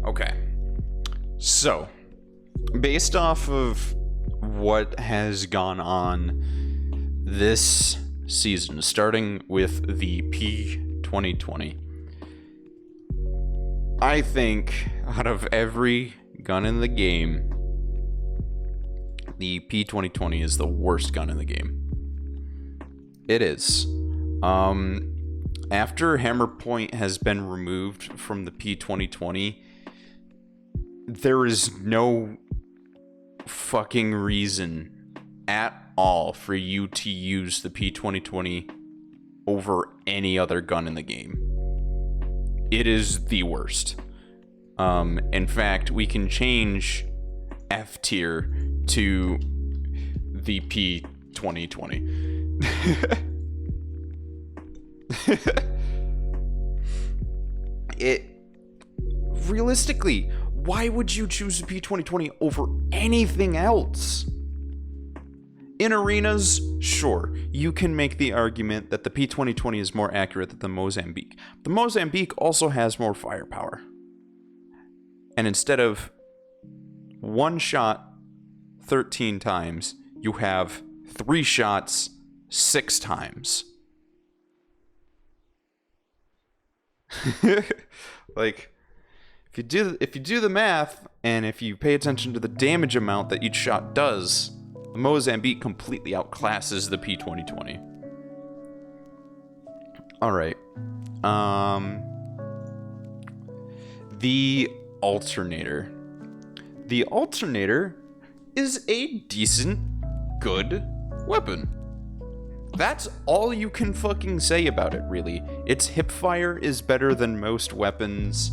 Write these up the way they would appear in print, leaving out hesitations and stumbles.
Okay. So, based off of what has gone on this season, starting with the P2020, I think out of every gun in the game, the P2020 is the worst gun in the game. It is. After Hammer Point has been removed from the P2020, there is no fucking reason at all for you to use the P2020 over any other gun in the game. It is the worst. In fact, we can change F tier to the P2020. Realistically, why would you choose the P2020 over anything else? In arenas, sure, you can make the argument that the P2020 is more accurate than the Mozambique. The Mozambique also has more firepower. And instead of one shot 13 times, you have 3 shots 6 times. Like, if you do the math, and if you pay attention to the damage amount that each shot does, the Mozambique completely outclasses the P2020. Alright. The Alternator. The Alternator is a decent, good weapon. That's all you can fucking say about it, really. Its hipfire is better than most weapons.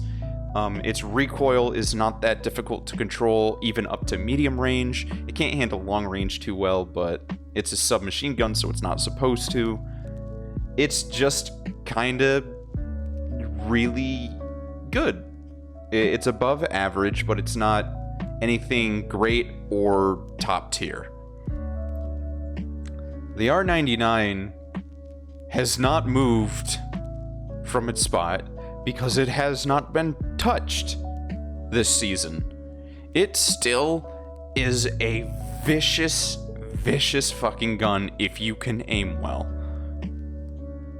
Its recoil is not that difficult to control, even up to medium range. It can't handle long range too well, but it's a submachine gun, so it's not supposed to. It's just kinda really good. It's above average, but it's not anything great or top tier. The R99 has not moved from its spot because it has not been touched this season. It still is a vicious, vicious fucking gun if you can aim well.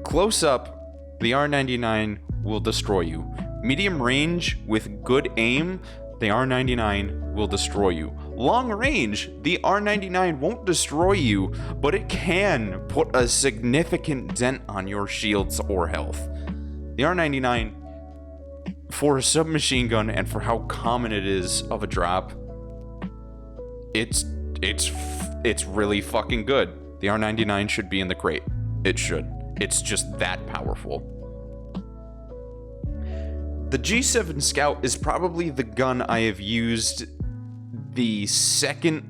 Close up, the R99 will destroy you. Medium range with good aim, the R99 will destroy you. Long range, the R99 won't destroy you, but it can put a significant dent on your shields or health. The R99, for a submachine gun and for how common it is of a drop, it's really fucking good. The R99 should be in the crate. It should. It's just that powerful. The G7 Scout is probably the gun I have used the second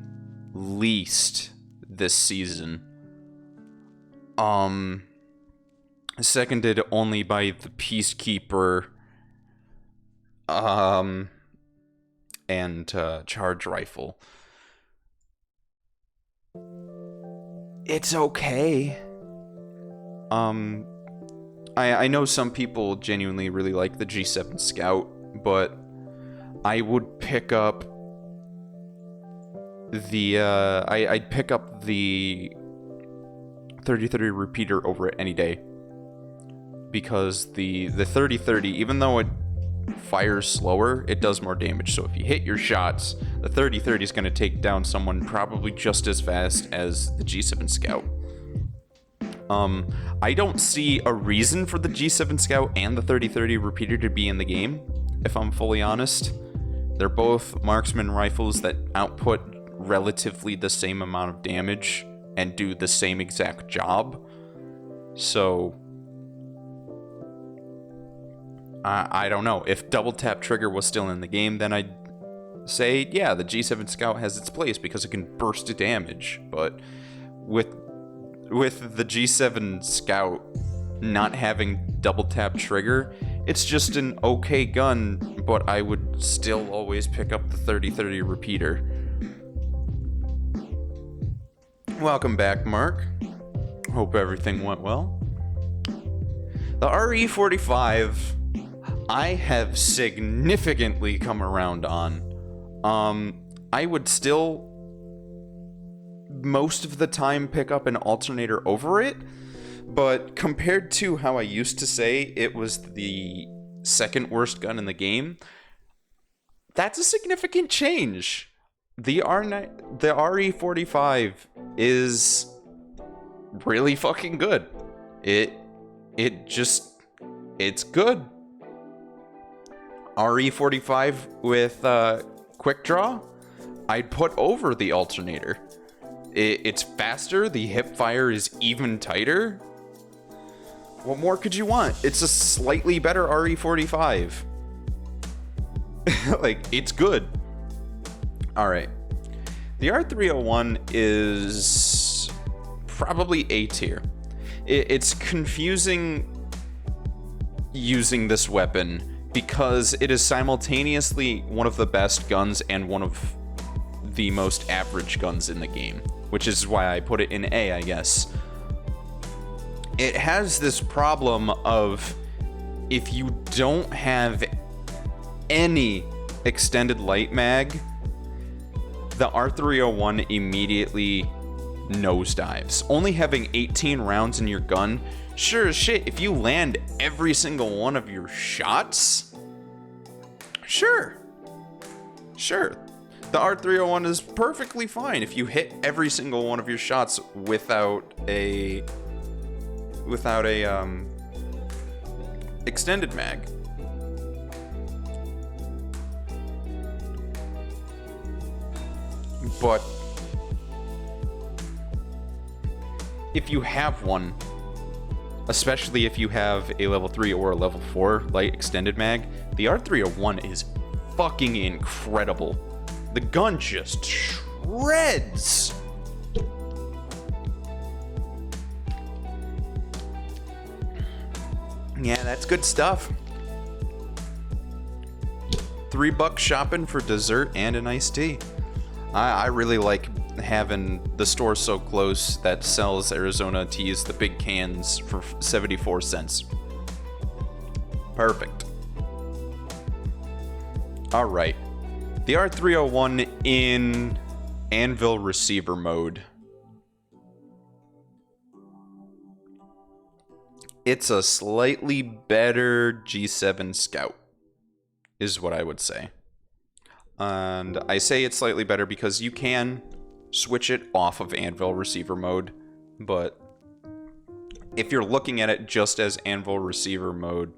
least this season. Seconded only by the Peacekeeper, and Charge Rifle. It's okay. I know some people genuinely really like the G7 Scout, but I would pick up the I'd pick up the 30-30 repeater over it any day, because the 30-30, even though it fires slower, it does more damage. So if you hit your shots, the 30-30 is going to take down someone probably just as fast as the G7 Scout. I don't see a reason for the G7 Scout and the 30-30 repeater to be in the game, if I'm fully honest. They're both marksman rifles that output relatively the same amount of damage and do the same exact job. So I don't know. If double tap trigger was still in the game, then I'd say, yeah, the G7 Scout has its place because it can burst damage. But with the G7 Scout not having double tap trigger, it's just an okay gun, but I would still always pick up the 30-30 repeater. Welcome back, Mark. Hope everything went well. The RE45, I have significantly come around on. I would still most of the time pick up an alternator over it, but compared to how I used to say it was the second worst gun in the game, that's a significant change. The RE45 is really fucking good. It's good. RE45 with quick draw, I'd put over the alternator. It's faster, the hip fire is even tighter. What more could you want? It's a slightly better RE45. Like, it's good. Alright. The R301 is probably A tier. It's confusing using this weapon because it is simultaneously one of the best guns and one of the most average guns in the game, which is why I put it in A, I guess. It has this problem of if you don't have any extended light mag, the R301 immediately nosedives. Only having 18 rounds in your gun, sure as shit, if you land every single one of your shots, sure. The R301 is perfectly fine if you hit every single one of your shots without a extended mag. But if you have one, especially if you have a level 3 or a level 4 light extended mag, the R301 is fucking incredible. The gun just shreds. Yeah, that's good stuff. $3 shopping for dessert and an iced tea. I really like having the store so close that sells Arizona teas, the big cans, for 74 cents. Perfect. Alright. The R301 in Anvil receiver mode. It's a slightly better G7 Scout, is what I would say. And I say it's slightly better because you can switch it off of Anvil receiver mode, but if you're looking at it just as Anvil receiver mode,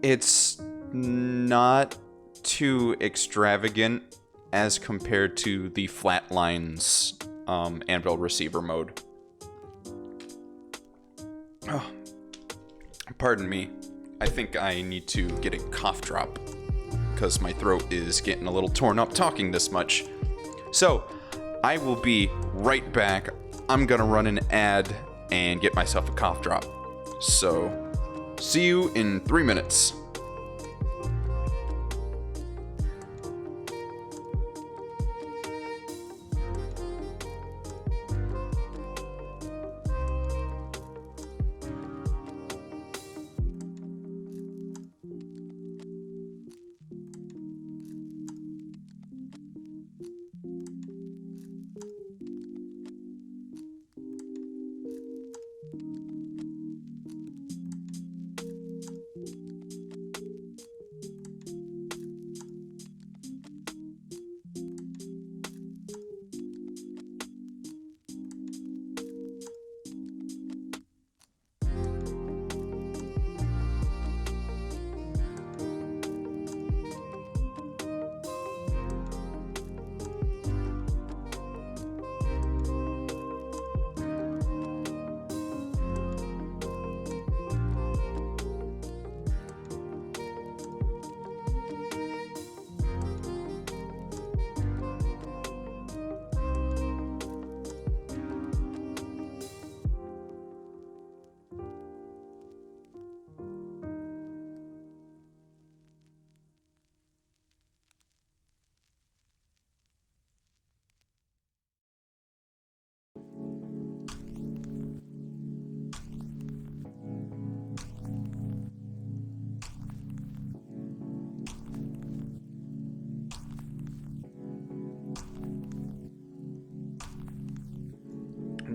it's not too extravagant as compared to the Flatlines Anvil receiver mode. Oh, pardon me. I think I need to get a cough drop because my throat is getting a little torn up talking this much. So, I will be right back. I'm gonna run an ad and get myself a cough drop. So, see you in 3 minutes.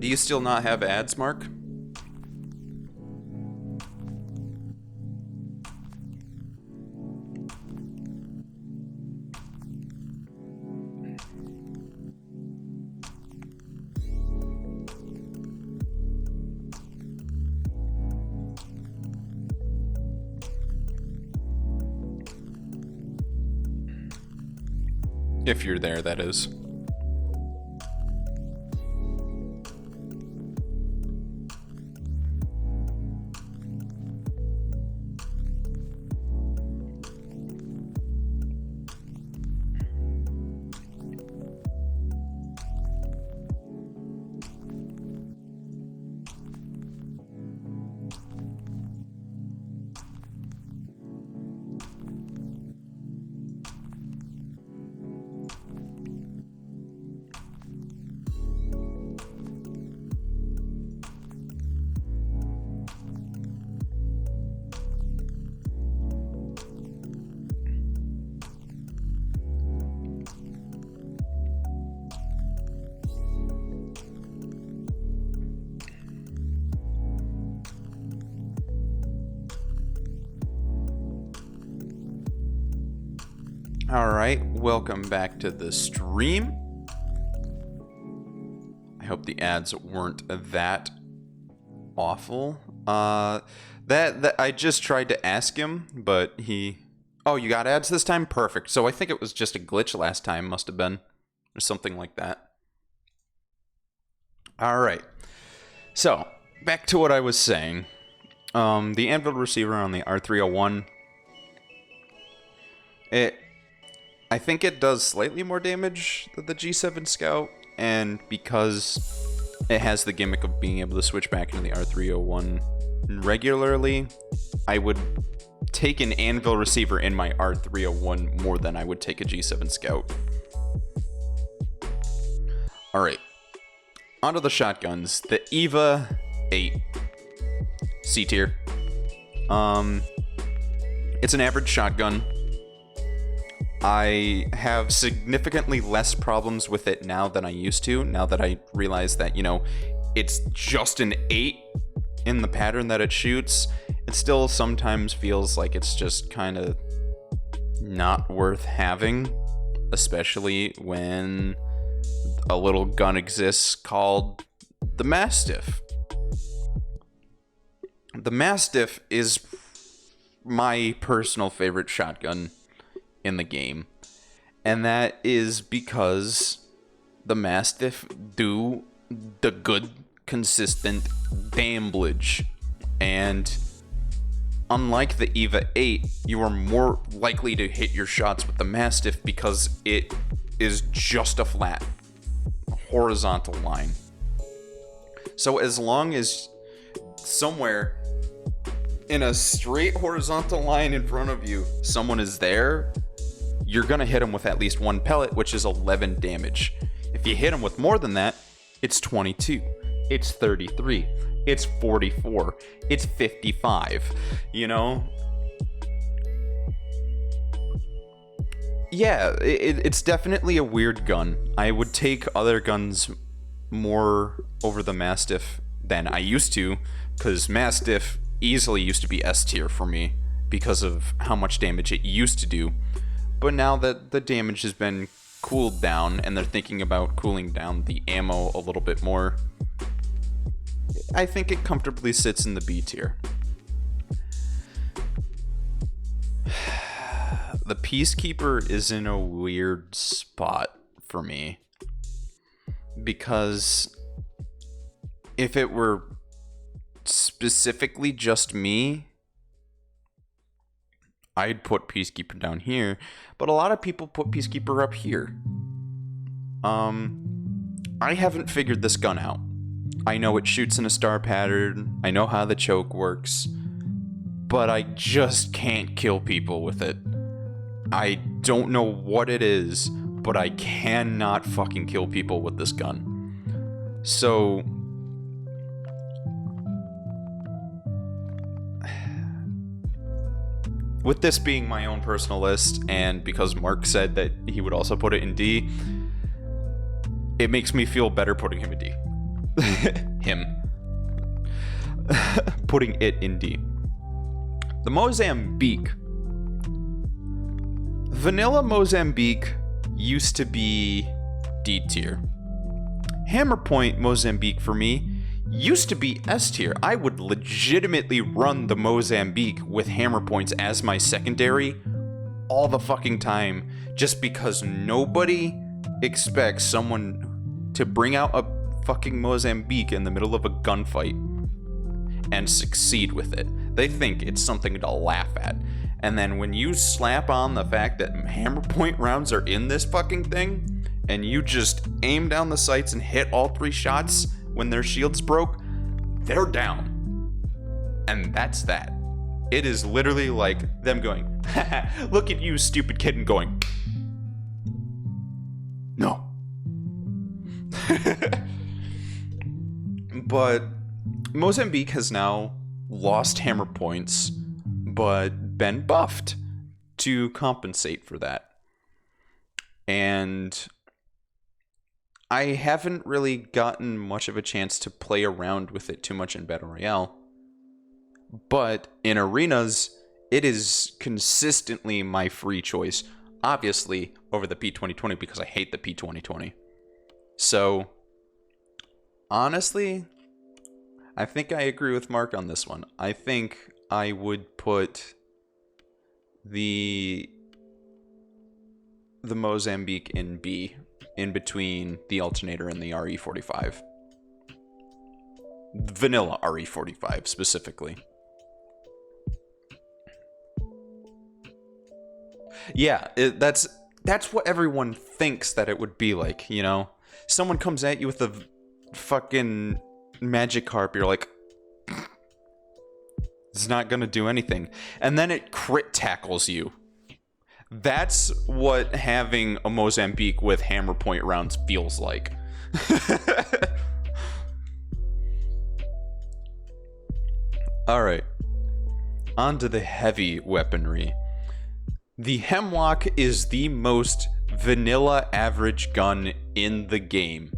these still not have ads, Mark? If you're there, that is. Alright, welcome back to the stream. I hope the ads weren't that awful. That I just tried to ask him, but he... Oh, you got ads this time? Perfect. So I think it was just a glitch last time, must have been. Or something like that. Alright. So, back to what I was saying. The Anvil receiver on the R301... I think it does slightly more damage than the G7 Scout, and because it has the gimmick of being able to switch back into the R301 regularly, I would take an Anvil receiver in my R301 more than I would take a G7 Scout. Alright, onto the shotguns. The EVA 8 C tier. It's an average shotgun. I have significantly less problems with it now than I used to, now that I realize that, you know, it's just an 8 in the pattern that it shoots. It still sometimes feels like it's just kind of not worth having, especially when a little gun exists called the Mastiff. The Mastiff is my personal favorite shotgun in the game, and that is because the Mastiff do the good, consistent damage, and unlike the EVA 8, you are more likely to hit your shots with the Mastiff because it is just a flat, horizontal line. So as long as somewhere in a straight horizontal line in front of you, someone is there, you're gonna hit them with at least one pellet, which is 11 damage. If you hit them with more than that, it's 22, it's 33, it's 44, it's 55, you know? Yeah, it's definitely a weird gun. I would take other guns more over the Mastiff than I used to, because Mastiff easily used to be S tier for me because of how much damage it used to do. But now that the damage has been cooled down and they're thinking about cooling down the ammo a little bit more, I think it comfortably sits in the B tier. The Peacekeeper is in a weird spot for me, because if it were specifically just me, I'd put Peacekeeper down here, but a lot of people put Peacekeeper up here. I haven't figured this gun out. I know it shoots in a star pattern, I know how the choke works, but I just can't kill people with it. I don't know what it is, but I cannot fucking kill people with this gun. So with this being my own personal list, and because Mark said that he would also put it in D, it makes me feel better putting him in D. him. Putting it in D. The Mozambique. Vanilla Mozambique used to be D tier. Hammerpoint Mozambique for me used to be S tier. I would legitimately run the Mozambique with hammer points as my secondary all the fucking time, just because nobody expects someone to bring out a fucking Mozambique in the middle of a gunfight and succeed with it. They think it's something to laugh at. And then when you slap on the fact that hammer point rounds are in this fucking thing, and you just aim down the sights and hit all 3 shots when their shields broke, they're down. And that's that. It is literally like them going, look at you, stupid kid, and going, no. But Mozambique has now lost hammer points, but been buffed to compensate for that. And I haven't really gotten much of a chance to play around with it too much in Battle Royale. But in arenas, it is consistently my free choice. Obviously, over the P2020 because I hate the P2020. So, honestly, I think I agree with Mark on this one. I think I would put the Mozambique in B, in between the Alternator and the RE45. Vanilla RE45 specifically. Yeah, that's what everyone thinks that it would be like, you know? Someone comes at you with a fucking Magikarp, you're like, it's not gonna do anything. And then it crit tackles you. That's what having a Mozambique with hammer point rounds feels like. Alright. On to the heavy weaponry. The Hemlock is the most vanilla average gun in the game.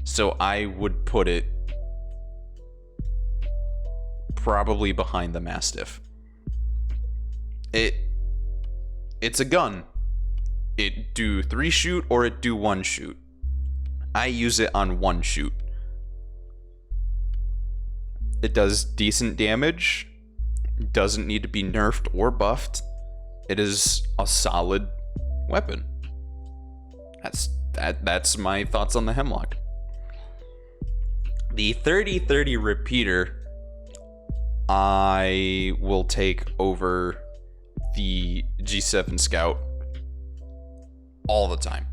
So I would put it probably behind the Mastiff. It's a gun. It do 3 shoot or it do 1 shoot. I use it on 1 shoot. It does decent damage. Doesn't need to be nerfed or buffed. It is a solid weapon. That's my thoughts on the Hemlock. The 30-30 repeater I will take over the G7 Scout all the time.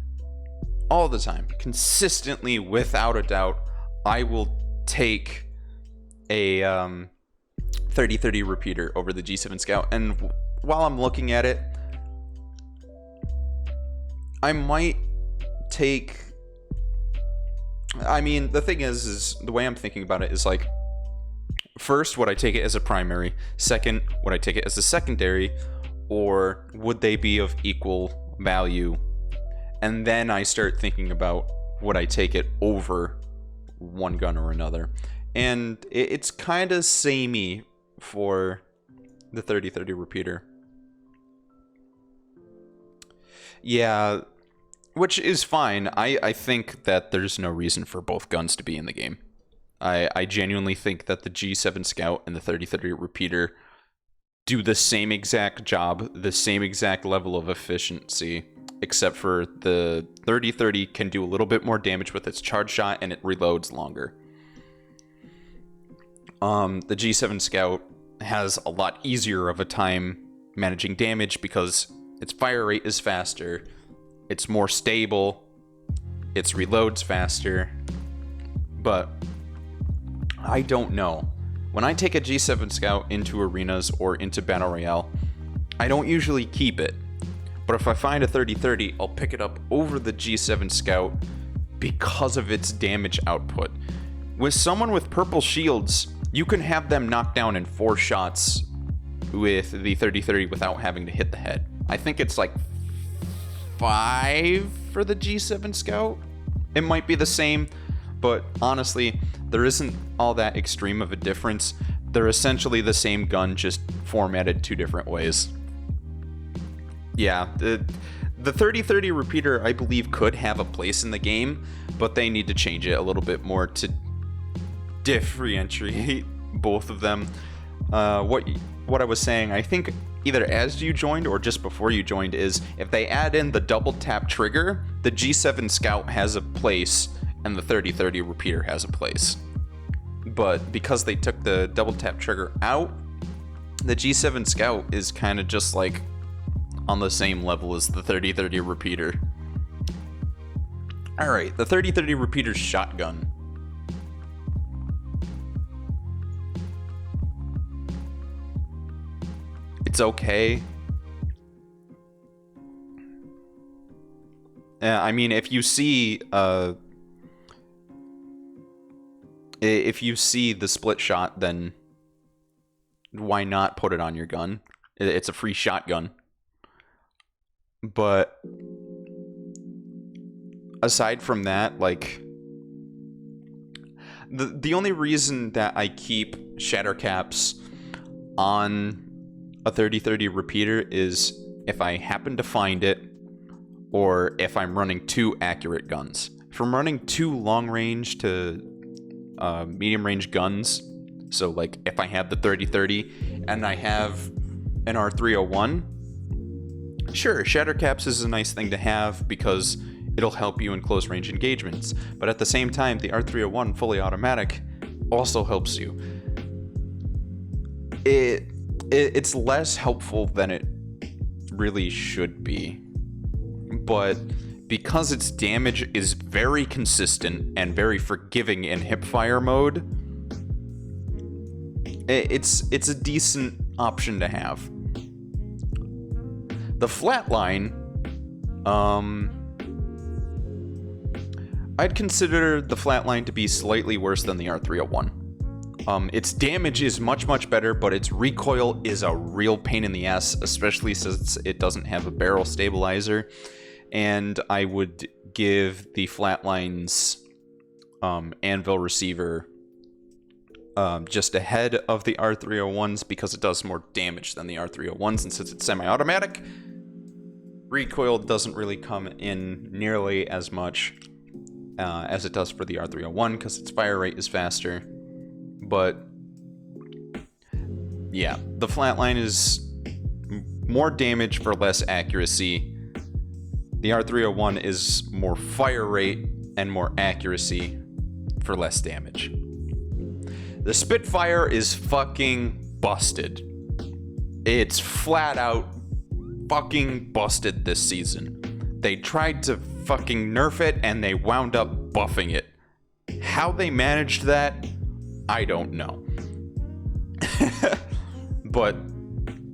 All the time. Consistently, without a doubt, I will take a 30-30 repeater over the G7 Scout. And while I'm looking at it, I might take... I mean, the thing is the way I'm thinking about it is like, first, would I take it as a primary? Second, would I take it as a secondary? Or would they be of equal value? And then I start thinking about, would I take it over one gun or another? And it's kind of samey for the 30-30 repeater. Yeah, which is fine. I think that there's no reason for both guns to be in the game. I genuinely think that the G7 Scout and the 30-30 repeater do the same exact job, the same exact level of efficiency, except for the 30-30 can do a little bit more damage with its charge shot and it reloads longer. The G7 Scout has a lot easier of a time managing damage because its fire rate is faster, it's more stable, its reloads faster, but I don't know. When I take a G7 Scout into arenas or into Battle Royale, I don't usually keep it. But if I find a 30-30, I'll pick it up over the G7 Scout because of its damage output. With someone with purple shields, you can have them knocked down in 4 shots with the 30-30 without having to hit the head. I think it's like 5 for the G7 Scout. It might be the same. but honestly, there isn't all that extreme of a difference. They're essentially the same gun, just formatted 2 different ways. Yeah, the 3030 repeater, I believe, could have a place in the game, but they need to change it a little bit more to differentiate both of them. What I was saying, I think either as you joined or just before you joined, is if they add in the double tap trigger, the G7 Scout has a place and the 3030 repeater has a place. But because they took the double tap trigger out, the G7 Scout is kind of just like on the same level as the 3030 repeater. Alright, the 3030 repeater's shotgun. It's okay. I mean, if you see the split shot, then why not put it on your gun? It's a free shotgun. But aside from that, like, the only reason that I keep shatter caps on a 3030 repeater is if I happen to find it, or if I'm running 2 accurate guns. If I'm running 2 long range to medium range guns, so like if I have the 3030 and I have an R301, sure, shatter caps is a nice thing to have because it'll help you in close range engagements. But at the same time, the R301 fully automatic also helps you. It's less helpful than it really should be. But because its damage is very consistent and very forgiving in hipfire mode, it's a decent option to have. The flatline, I'd consider the flatline to be slightly worse than the R301. Its damage is much better, but its recoil is a real pain in the ass, especially since it doesn't have a barrel stabilizer. And I would give the Flatlines anvil receiver just ahead of the R301s because it does more damage than the R301s, and since it's semi-automatic, recoil doesn't really come in nearly as much as it does for the R301 because its fire rate is faster. But yeah, the flatline is more damage for less accuracy. The R301 is more fire rate and more accuracy for less damage. The Spitfire is fucking busted. It's flat out fucking busted this season. They tried to fucking nerf it and they wound up buffing it. How they managed that, I don't know. But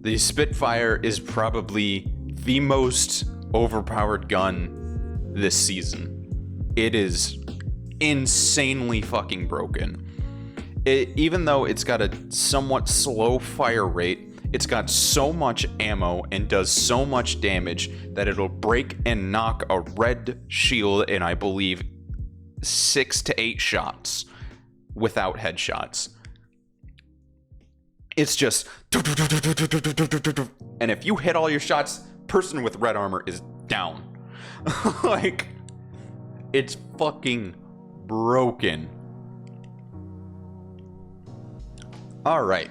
the Spitfire is probably the most overpowered gun this season. It is insanely fucking broken. Even though it's got a somewhat slow fire rate, it's got so much ammo and does so much damage that it'll break and knock a red shield in, I believe, 6 to 8 shots without headshots. It's just, and if you hit all your shots, person with red armor is down. Like, it's fucking broken. All right.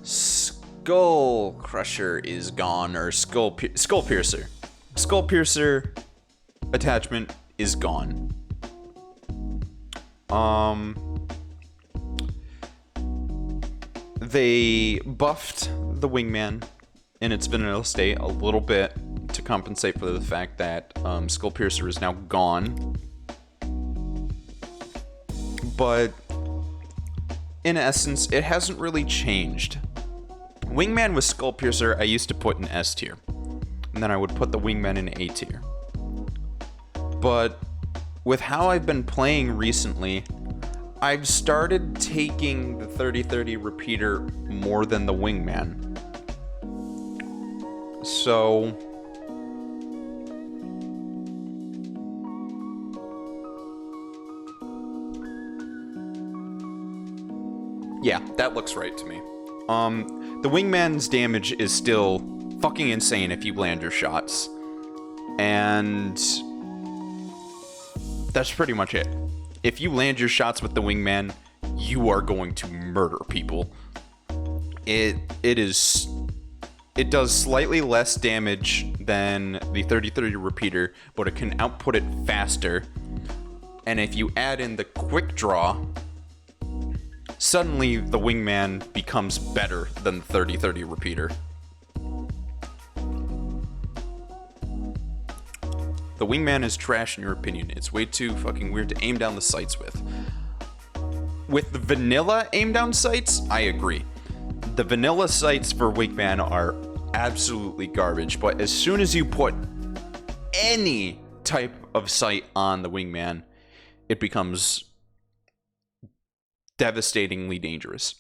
Skull Crusher is gone, or Skull Piercer. Skull Piercer attachment is gone. They buffed the Wingman in its vanilla state a little bit to compensate for the fact that Skull Piercer is now gone. But in essence, it hasn't really changed. Wingman with Skull Piercer I used to put in S tier, and then I would put the Wingman in A tier. But with how I've been playing recently, I've started taking the 3030 repeater more than the Wingman. So Yeah, that looks right to me. The Wingman's damage is still fucking insane if you land your shots. And that's pretty much it. If you land your shots with the Wingman, you are going to murder people. It does slightly less damage than the 30-30 repeater, but it can output it faster. And if you add in the quick draw, suddenly the Wingman becomes better than the 30-30 repeater. The Wingman is trash in your opinion. It's way too fucking weird to aim down the sights with. With the vanilla aim down sights, I agree. The vanilla sights for Wingman are absolutely garbage, but as soon as you put any type of sight on the Wingman, it becomes devastatingly dangerous.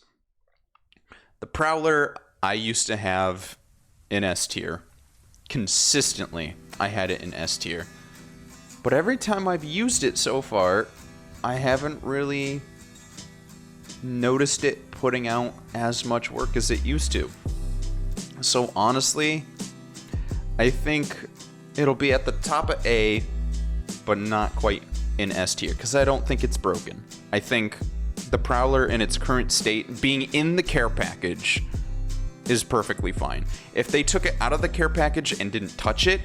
The Prowler I used to have in S tier. Consistently, I had it in S tier. But every time I've used it so far, I haven't really noticed it putting out as much work as it used to. So honestly, I think it'll be at the top of A, but not quite in S tier, because I don't think it's broken. I think the Prowler in its current state, being in the care package, is perfectly fine. If they took it out of the care package and didn't touch it,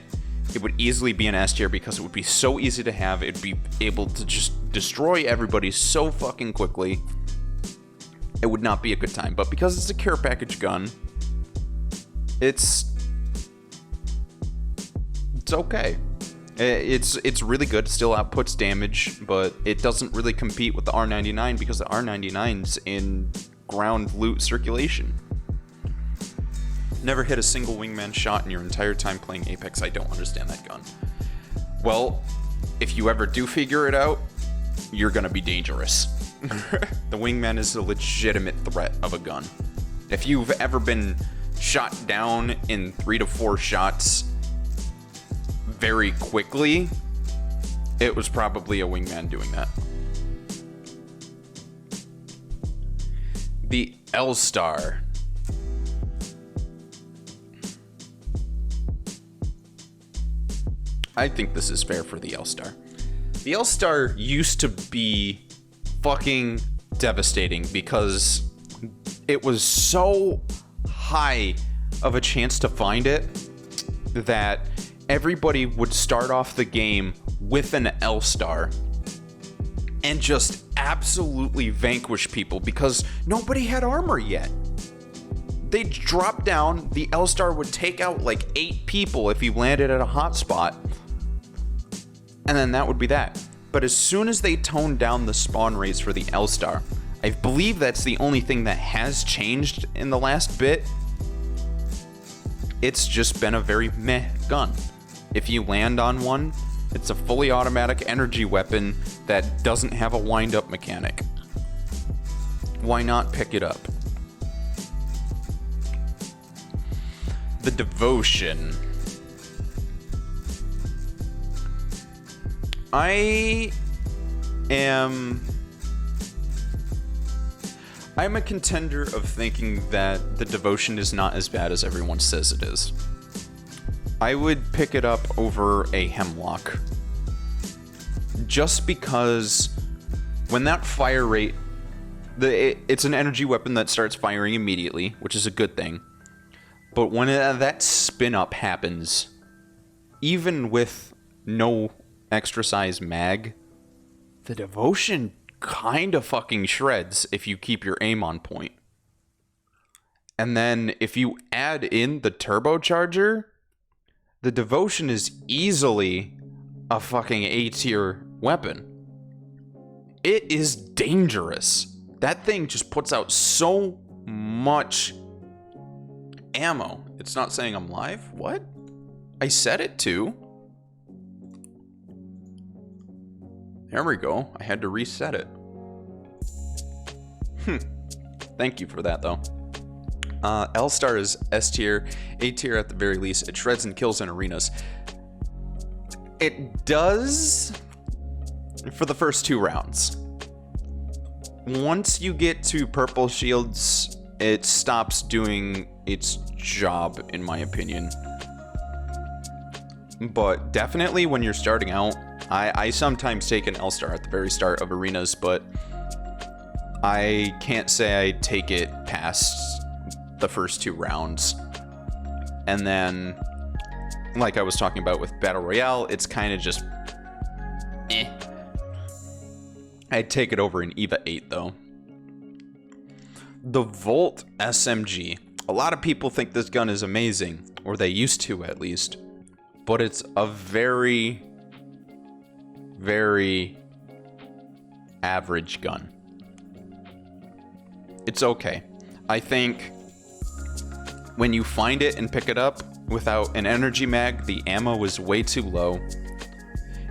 it would easily be an S tier because it would be so easy to have. It'd be able to just destroy everybody so fucking quickly. It would not be a good time. But because it's a care package gun, it's okay. It's really good. It still outputs damage, but it doesn't really compete with the R99 because the R99's in ground loot circulation. Never hit a single Wingman shot in your entire time playing Apex. I don't understand that gun. Well, if you ever do figure it out, you're gonna be dangerous. The Wingman is a legitimate threat of a gun. If you've ever been shot down in 3 to 4 shots very quickly, it was probably a Wingman doing that. The L-Star. I think this is fair for the L-Star. The L-Star used to be fucking devastating because it was so high of a chance to find it that everybody would start off the game with an L-Star and just absolutely vanquish people because nobody had armor yet. They'd drop down, the L-Star would take out like 8 people if he landed at a hotspot, and then that would be that. But as soon as they toned down the spawn rates for the L-Star, I believe that's the only thing that has changed in the last bit. It's just been a very meh gun. If you land on one, it's a fully automatic energy weapon that doesn't have a wind-up mechanic. Why not pick it up? The Devotion. I'm a contender of thinking that the Devotion is not as bad as everyone says it is. I would pick it up over a Hemlock. Just because when that fire rate, it's an energy weapon that starts firing immediately, which is a good thing. But when that spin up happens, even with no extra size mag, the Devotion kind of fucking shreds if you keep your aim on point. And then if you add in the turbocharger, the Devotion is easily a fucking A tier weapon. It is dangerous. That thing just puts out so much ammo. It's not saying I'm live? What? I said it too. There we go. I had to reset it. Thank you for that, though. L-Star is S tier, A tier at the very least. It shreds and kills in arenas. It does for the first 2 rounds. once you get to purple shields, it stops doing its job, in my opinion. But definitely when you're starting out, I sometimes take an L-Star at the very start of arenas, but I can't say I take it past the first 2 rounds. And then, like I was talking about with Battle Royale, it's kind of just eh. I'd take it over in EVA 8 though. The Volt SMG. A lot of people think this gun is amazing, or they used to at least. But it's a very, very average gun. It's okay. I think when you find it and pick it up without an energy mag, the ammo is way too low.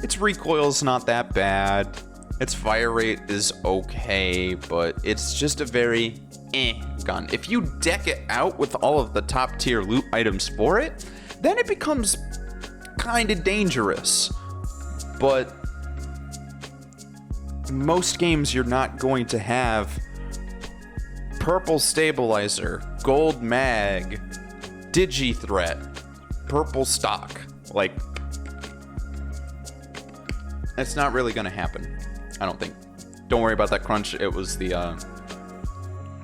Its recoil's not that bad. Its fire rate is okay, but it's just a very gun. If you deck it out with all of the top tier loot items for it, then it becomes kind of dangerous. But most games you're not going to have purple stabilizer, gold mag, digi threat, purple stock. Like, it's not really gonna happen, I don't think. Don't worry about that crunch. It was the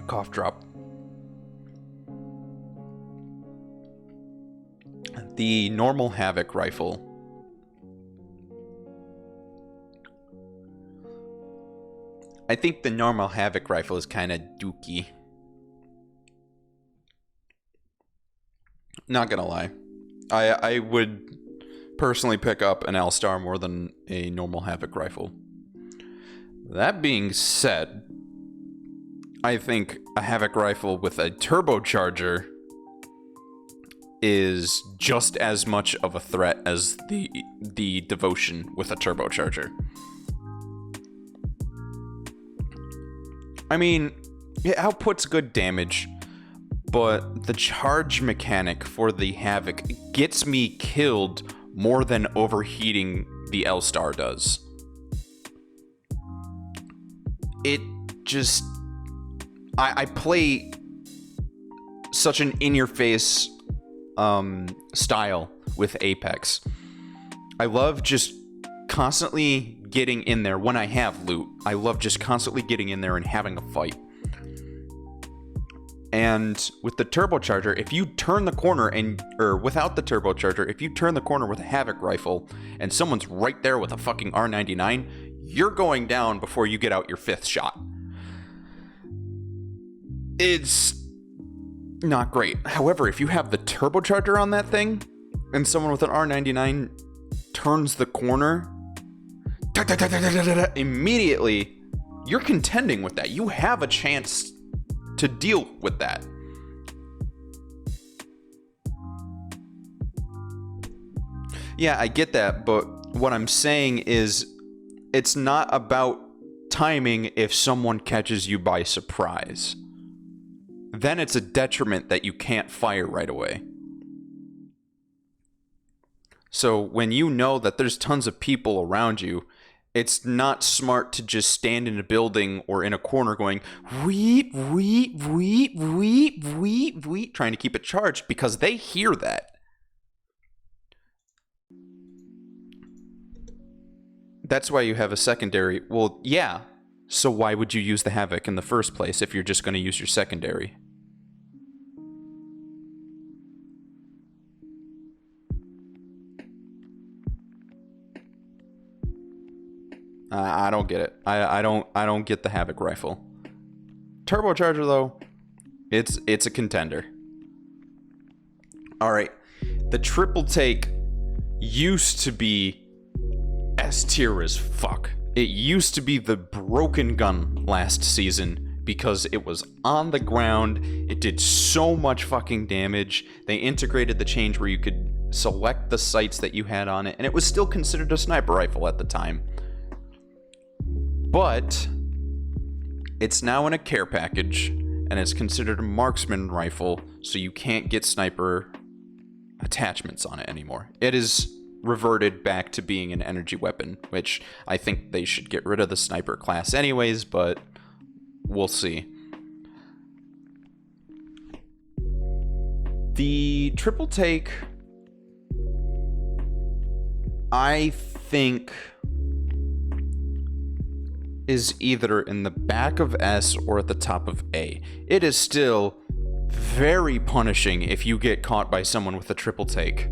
cough drop. The normal Havoc rifle. I think the normal Havoc rifle is kind of dookie. Not gonna lie. I would personally pick up an L-Star more than a normal Havoc rifle. That being said, I think a Havoc rifle with a turbocharger is just as much of a threat as the Devotion with a turbocharger. I mean, it outputs good damage, but the charge mechanic for the Havoc gets me killed more than overheating the L-Star does. It just... I play such an in-your-face style with Apex. I love just constantly getting in there when I have loot. I love just constantly getting in there and having a fight. And with the turbocharger, if you turn the corner or without the turbocharger, if you turn the corner with a Havoc rifle and someone's right there with a fucking R99, you're going down before you get out your 5th shot. It's not great. However, if you have the turbocharger on that thing and someone with an R99 turns the corner, immediately you're contending with that. You have a chance to deal with that. Yeah, I get that, but what I'm saying is it's not about timing if someone catches you by surprise. Then it's a detriment that you can't fire right away. So when you know that there's tons of people around you, it's not smart to just stand in a building or in a corner going, weep, weep, weep, weep, weep, weep, trying to keep it charged because they hear that. That's why you have a secondary. Well, yeah. So why would you use the Havoc in the first place if you're just going to use your secondary? I don't get it. I don't get the Havoc rifle. Turbocharger though, it's a contender. All right, the triple take used to be S tier as fuck. It used to be the broken gun last season because it was on the ground. It did so much fucking damage. They integrated the change where you could select the sights that you had on it, and it was still considered a sniper rifle at the time. But it's now in a care package, and it's considered a marksman rifle, so you can't get sniper attachments on it anymore. It is reverted back to being an energy weapon, which I think they should get rid of the sniper class anyways, but we'll see. The triple take, I think, is either in the back of S or at the top of A. It is still very punishing if you get caught by someone with a triple take,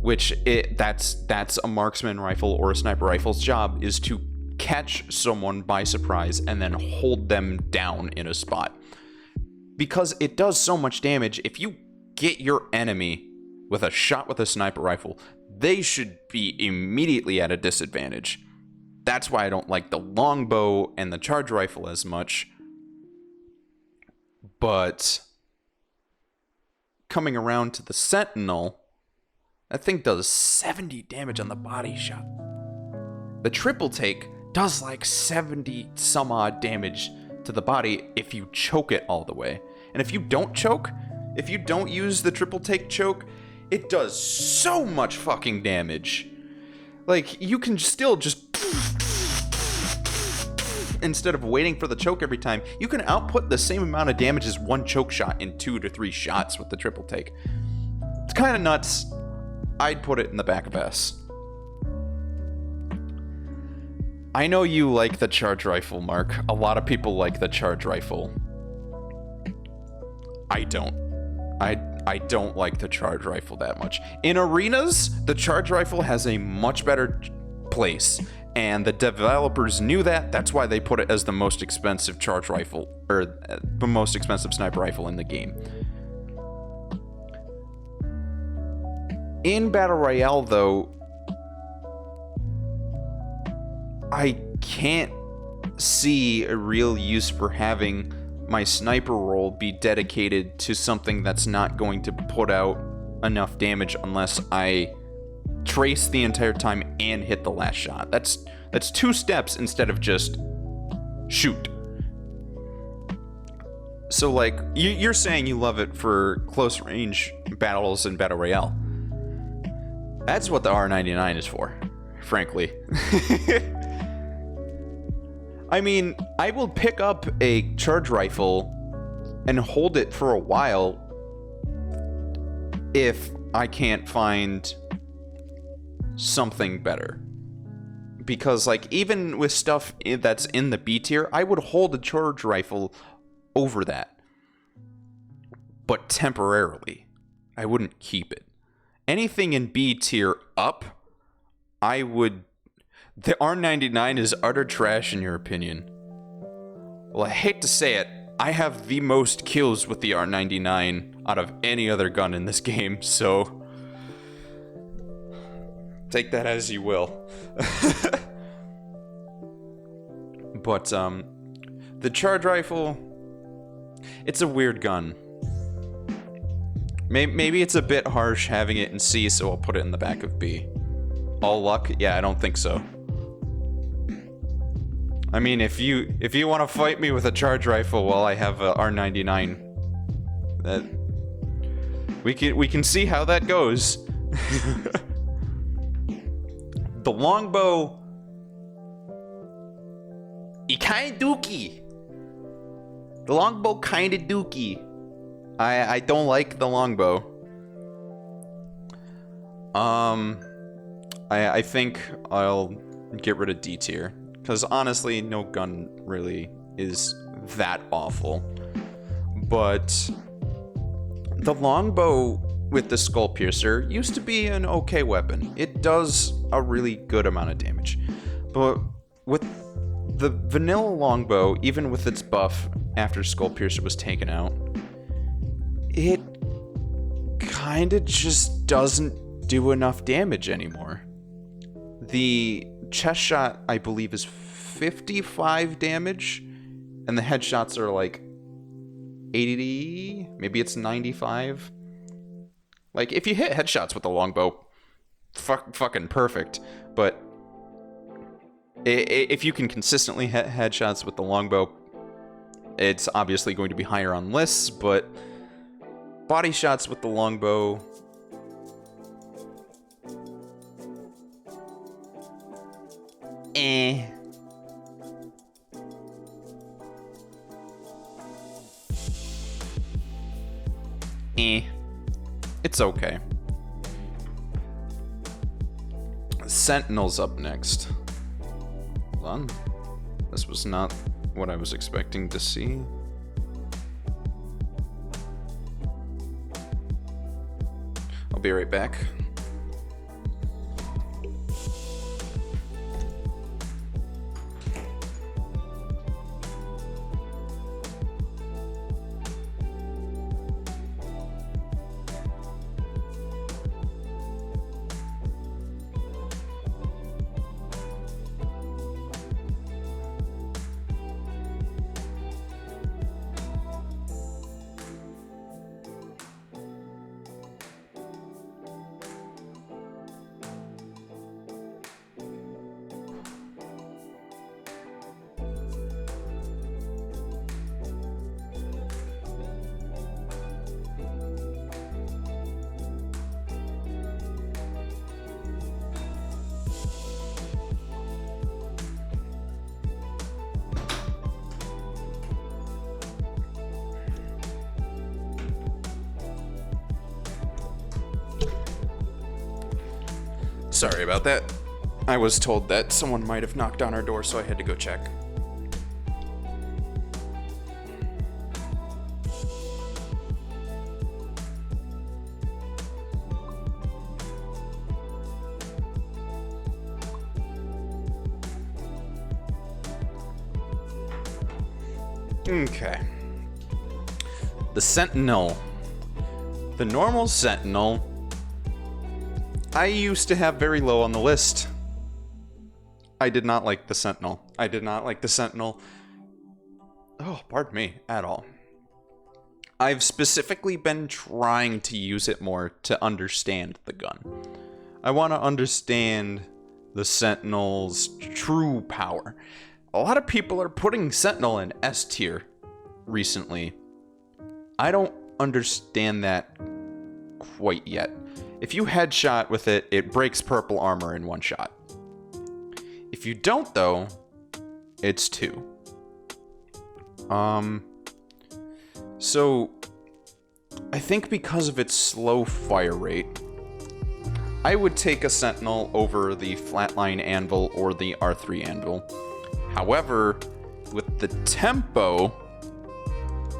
which that's a marksman rifle or a sniper rifle's job, is to catch someone by surprise and then hold them down in a spot. Because it does so much damage. If you get your enemy with a shot with a sniper rifle, they should be immediately at a disadvantage. That's why I don't like the longbow and the charge rifle as much. But coming around to the Sentinel, that thing does 70 damage on the body shot. The triple take does like 70 some odd damage to the body if you choke it all the way. And if you don't choke, if you don't use the triple take choke, it does so much fucking damage. Like, you can still just... instead of waiting for the choke every time, you can output the same amount of damage as one choke shot in 2 to 3 shots with the triple take. It's kind of nuts. I'd put it in the back of S. I know you like the charge rifle, Mark. A lot of people like the charge rifle. I don't. I don't like the charge rifle that much. In arenas, the charge rifle has a much better place, and the developers knew that. That's why they put it as the most expensive charge rifle, or the most expensive sniper rifle in the game. In Battle Royale, though, I can't see a real use for having my sniper role be dedicated to something that's not going to put out enough damage unless I trace the entire time and hit the last shot. That's 2 steps instead of just shoot. So, like, you're saying you love it for close range battles in Battle Royale. That's what the R99 is for, frankly. I mean, I will pick up a charge rifle and hold it for a while if I can't find something better. Because, like, even with stuff that's in the B tier, I would hold a charge rifle over that. But temporarily. I wouldn't keep it. Anything in B tier up, I would... The R99 is utter trash in your opinion. Well, I hate to say it, I have the most kills with the R99 out of any other gun in this game, so... take that as you will. But, the charge rifle... it's a weird gun. Maybe it's a bit harsh having it in C, so I'll put it in the back of B. All luck? Yeah, I don't think so. I mean, if you want to fight me with a charge rifle while I have a R99, that we can see how that goes. The longbow, kinda dookie. The longbow kinda dookie. I don't like the longbow. I think I'll get rid of D tier. Because honestly, no gun really is that awful. But the longbow with the Skull Piercer used to be an okay weapon. It does a really good amount of damage. But with the vanilla longbow, even with its buff after Skull Piercer was taken out, it kinda just doesn't do enough damage anymore. The chest shot, I believe, is 55 damage, and the headshots are like 80, maybe it's 95. Like, if you hit headshots with the longbow, fucking perfect. But if you can consistently hit headshots with the longbow, it's obviously going to be higher on lists, but body shots with the longbow... It's okay. Sentinel's up next. Hold on. This was not what I was expecting to see. I'll be right back. Sorry about that. I was told that someone might have knocked on our door, so I had to go check. Okay. The Sentinel. The normal Sentinel I used to have very low on the list. I did not like the Sentinel. Oh, pardon me, at all. I've specifically been trying to use it more to understand the gun. I want to understand the Sentinel's true power. A lot of people are putting Sentinel in S tier recently. I don't understand that quite yet. If you headshot with it, it breaks purple armor in one shot. If you don't, though, it's 2. So I think because of its slow fire rate, I would take a Sentinel over the Flatline Anvil or the R3 Anvil. However, with the tempo,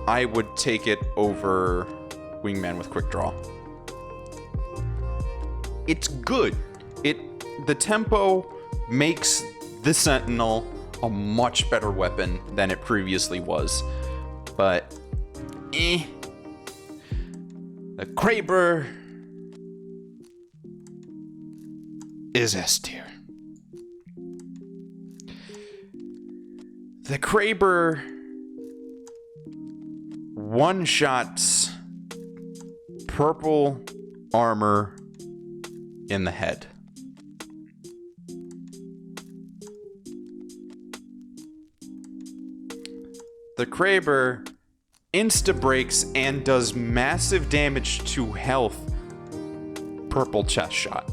I would take it over Wingman with Quick Draw. It's good. The tempo makes the Sentinel a much better weapon than it previously was. But, The Kraber is S tier. The Kraber one-shots purple armor in the head. The Kraber insta-breaks and does massive damage to health. Purple chest shot.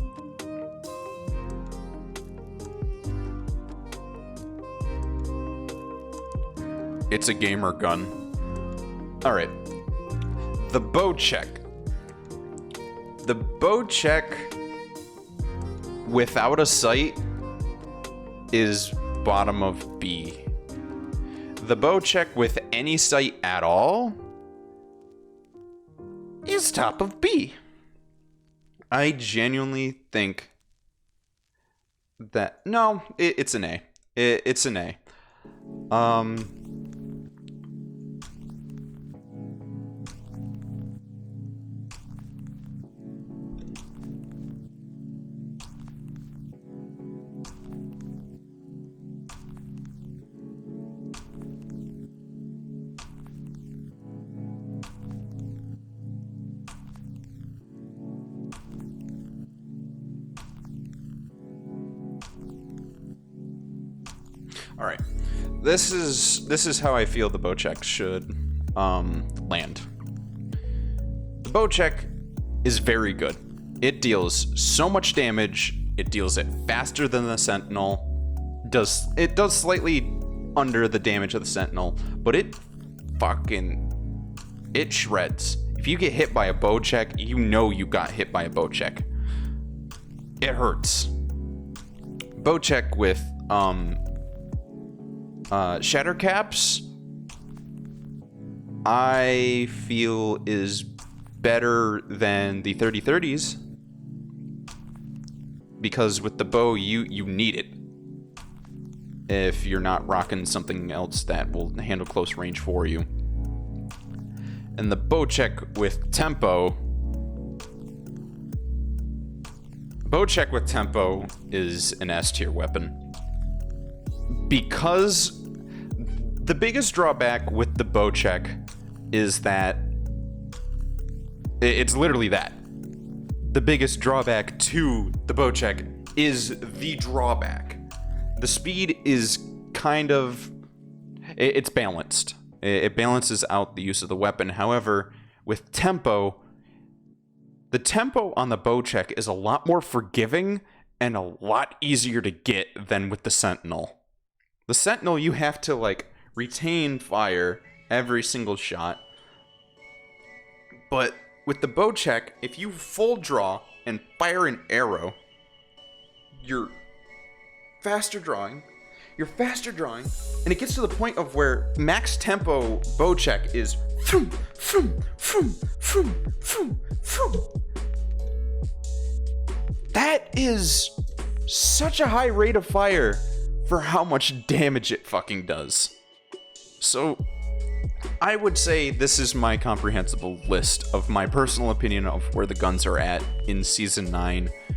It's a gamer gun. Alright. The Bocek. The Bocek without a sight is bottom of B. The Bocek with any sight at all is top of B. I genuinely think that... No, it's an A. It's an A. All right, this is how I feel the Bocek should land. The Bocek is very good. It deals so much damage. It deals it faster than the Sentinel. It does slightly under the damage of the Sentinel, but it shreds. If you get hit by a bow check, you know you got hit by a bow check. It hurts. Bow check with shatter caps, I feel is better than the 30-30s, because with the bow you need it if you're not rocking something else that will handle close range for you. And the bow check with tempo is an S tier weapon, because the biggest drawback with the bow check is that it's literally that. The biggest drawback to the bow check is the drawback. The speed is kind of... it's balanced. It balances out the use of the weapon. However, with tempo, the tempo on the bow check is a lot more forgiving and a lot easier to get than with the Sentinel. The Sentinel, you have to, like, retain fire every single shot. But with the bow check, if you full draw and fire an arrow, you're faster drawing, and it gets to the point of where max tempo bow check is vroom, vroom, vroom, vroom, vroom, vroom. That is such a high rate of fire for how much damage it fucking does. So I would say this is my comprehensible list of my personal opinion of where the guns are at in Season 9